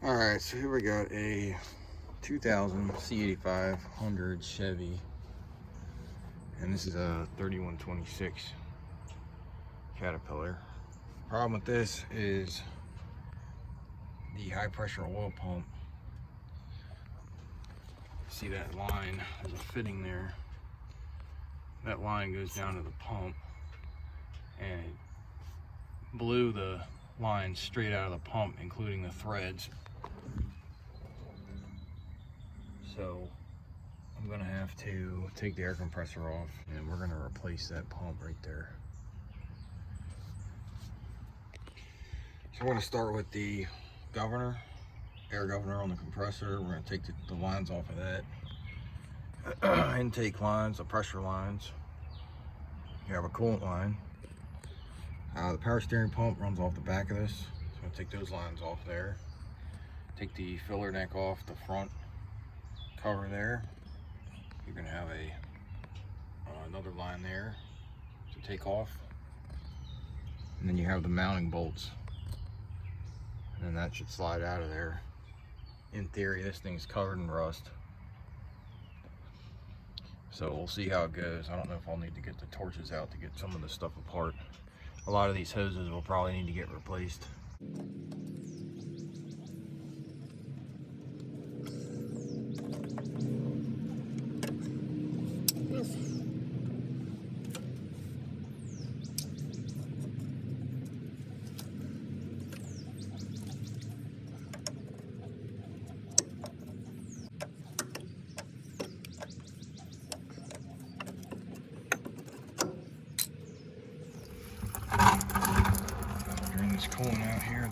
Alright, so here we got a 2000 C8500 Chevy, and this is a 3126 Caterpillar. Problem with this is the high pressure oil pump. See that line, there's a fitting there. That line goes down to the pump and it blew the line straight out of the pump, including the threads. So I'm gonna have to take the air compressor off and we're gonna replace that pump right there. So we're gonna start with the governor, air governor on the compressor. We're gonna take the lines off of that. Intake lines, the pressure lines. You have a coolant line. The power steering pump runs off the back of this. So I'm gonna take those lines off there. Take the filler neck off the front cover there. You're gonna have another line there to take off, and then you have the mounting bolts, and then that should slide out of there. In theory, this thing's covered in rust, so we'll see how it goes. I don't know if I'll need to get the torches out to get some of this stuff apart. A lot of these hoses will probably need to get replaced. It's cooling out here.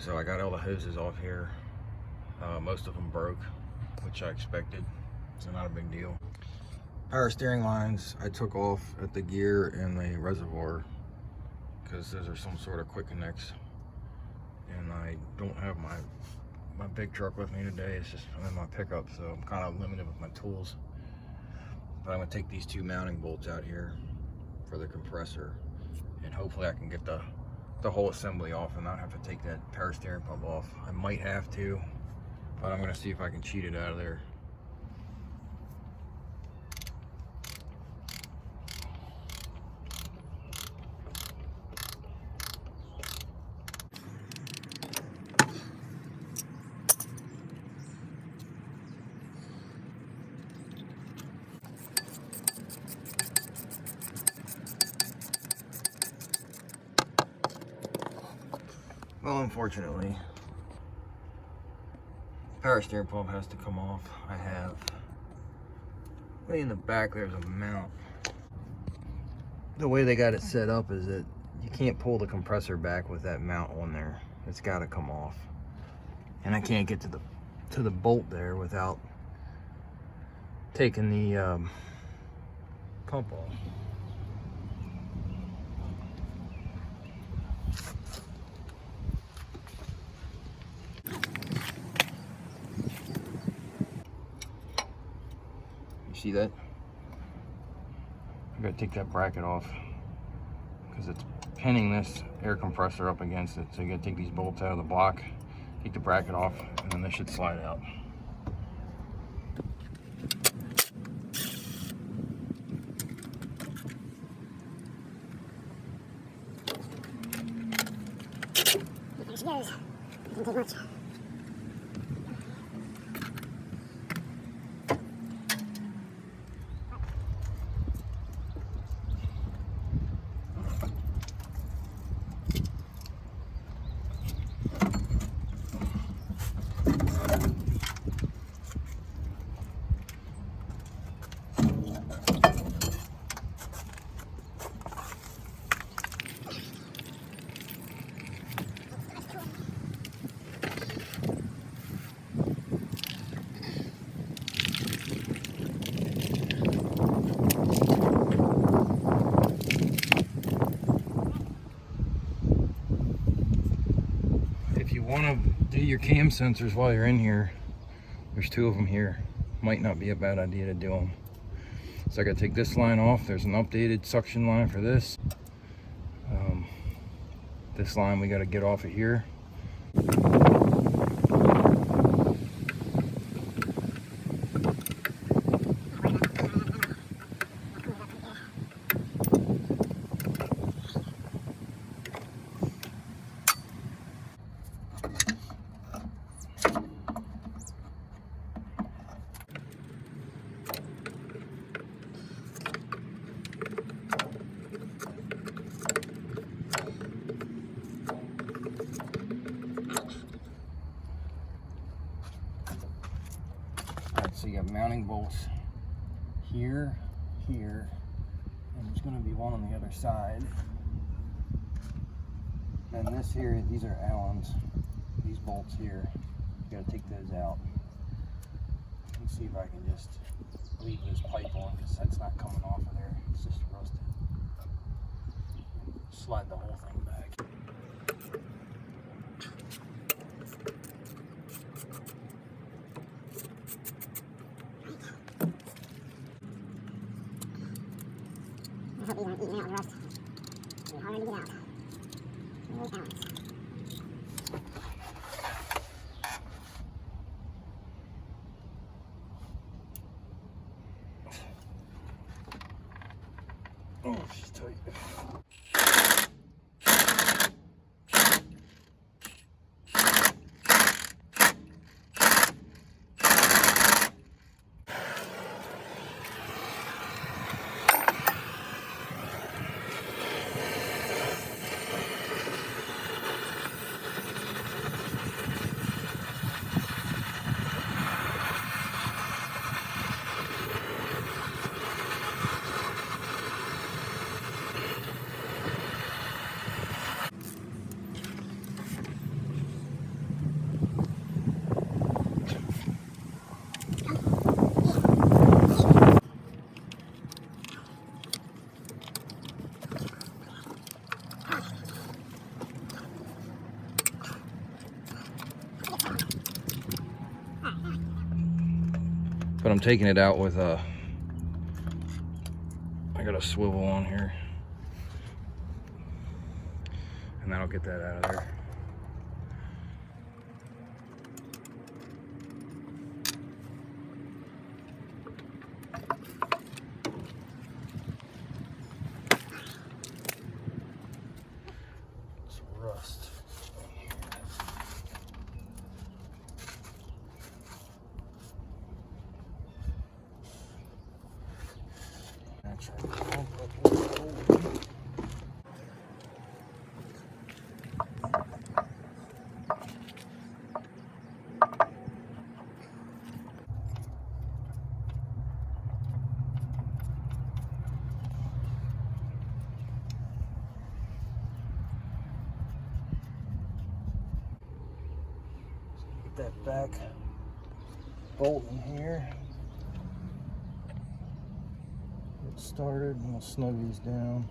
So I got all the hoses off here. Most of them broke, which I expected, so not a big deal. Power steering lines I took off at the gear and the reservoir because those are some sort of quick connects, and I don't have my big truck with me today. It's just I'm in my pickup, so I'm kind of limited with my tools. But I'm gonna take these two mounting bolts out here for the compressor, and hopefully I can get the whole assembly off and not have to take that power steering pump off. I might have to, but I'm gonna see if I can cheat it out of there. Well, unfortunately, power steering pump has to come off. I have, way in the back there's a mount. The way they got it set up is that you can't pull the compressor back with that mount on there. It's got to come off. And I can't get to the bolt there without taking the pump off. See that? I gotta take that bracket off because it's pinning this air compressor up against it. So you gotta take these bolts out of the block, take the bracket off, and then this should slide out. she goes. Doesn't take much. If you want to do your cam sensors while you're in here, there's 2 of them here. Might not be a bad idea to do them. So I gotta take this line off. There's an updated suction line for this. This line we gotta get off of here. So you got mounting bolts here, here, and there's going to be one on the other side. And this here, these are Allen's. These bolts here, you got to take those out. Let me see if I can just leave this pipe on because that's not coming off of there. It's just rusted. Slide the whole thing back. I hope you don't eat me out the rest. It's harder to get out. No balance. Oh, she's tight. But I'm taking it out with I got a swivel on here, and that'll get that out of there. It's rust. Get that back bolt in here. Get started, and we'll snug these down.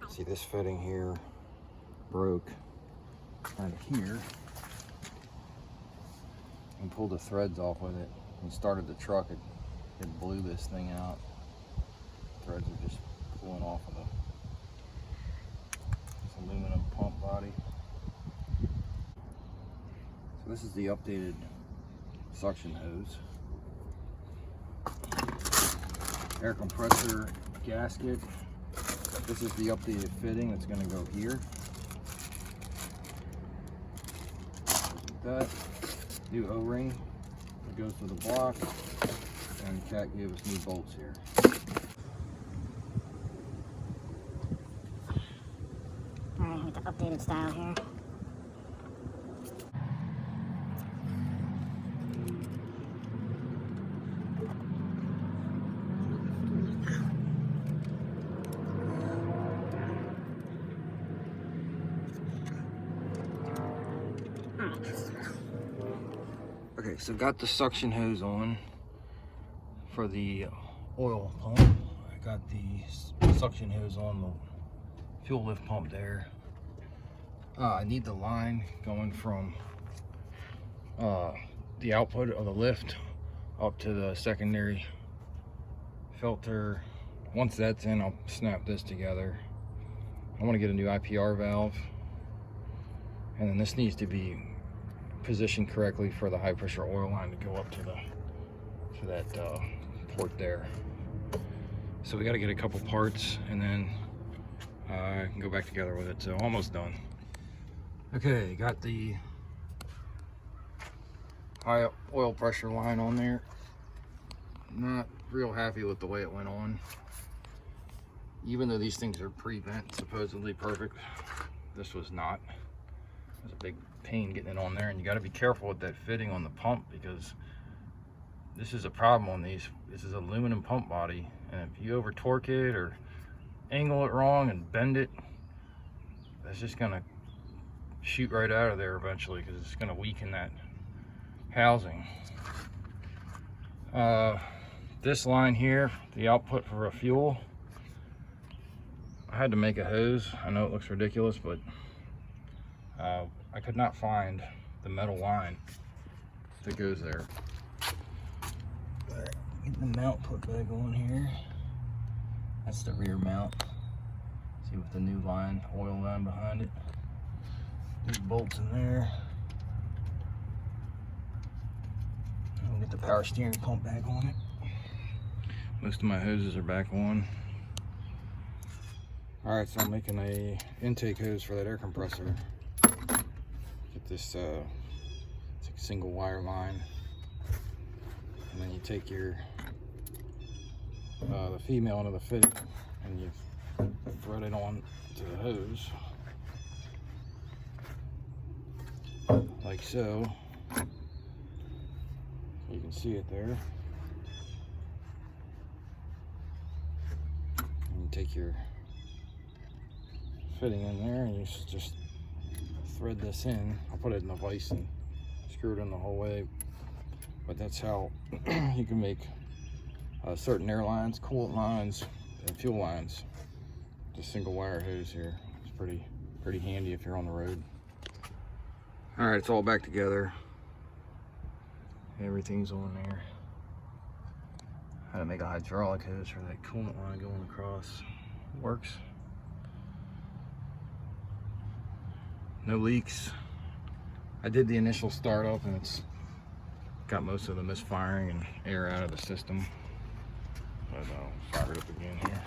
See, this fitting here broke right here, and pulled the threads off with it. When started the truck, it blew this thing out. Threads are just pulling off of this aluminum pump body. This is the updated suction hose. Air compressor gasket. This is the updated fitting that's going to go here. That new O-ring that goes to the block, and Cat gave us new bolts here. Alright, with the updated style here. Okay, so got the suction hose on for the oil pump. I got the suction hose on the fuel lift pump there. I need the line going from the output of the lift up to the secondary filter. Once that's in, I'll snap this together. I want to get a new IPR valve, and then this needs to be positioned correctly for the high pressure oil line to go up to that port there. So we got to get a couple parts, and then I can go back together with it. So almost done. Okay, got the high oil pressure line on there. Not real happy with the way it went on. Even though these things are pre-bent, supposedly perfect, this was not. It was a big pain getting it on there, and you got to be careful with that fitting on the pump, because this is a problem on these. This is aluminum pump body, and if you over torque it or angle it wrong and bend it, that's just gonna shoot right out of there eventually, because it's gonna weaken that housing. This line here, the output for a fuel, I had to make a hose. I know it looks ridiculous, but I could not find the metal line that goes there. Alright, get the mount put back on here. That's the rear mount. See, with the new line, oil line behind it. New bolts in there. And we'll get the power steering pump back on it. Most of my hoses are back on. Alright, so I'm making a intake hose for that air compressor. Get this it's like a single wire line, and then you take your the female into the fitting, and you thread it on to the hose like so. You can see it there. And you take your fitting in there, and you just thread this in. I'll put it in the vise and screw it in the whole way, but that's how you can make certain airlines, coolant lines, and fuel lines. Just single wire hose here. It's pretty handy if you're on the road. All right, it's all back together. Everything's on there. How to make a hydraulic hose for that coolant line going across. Works. No leaks. I did the initial startup, and it's got most of the misfiring and air out of the system. But I'll fire it up again here.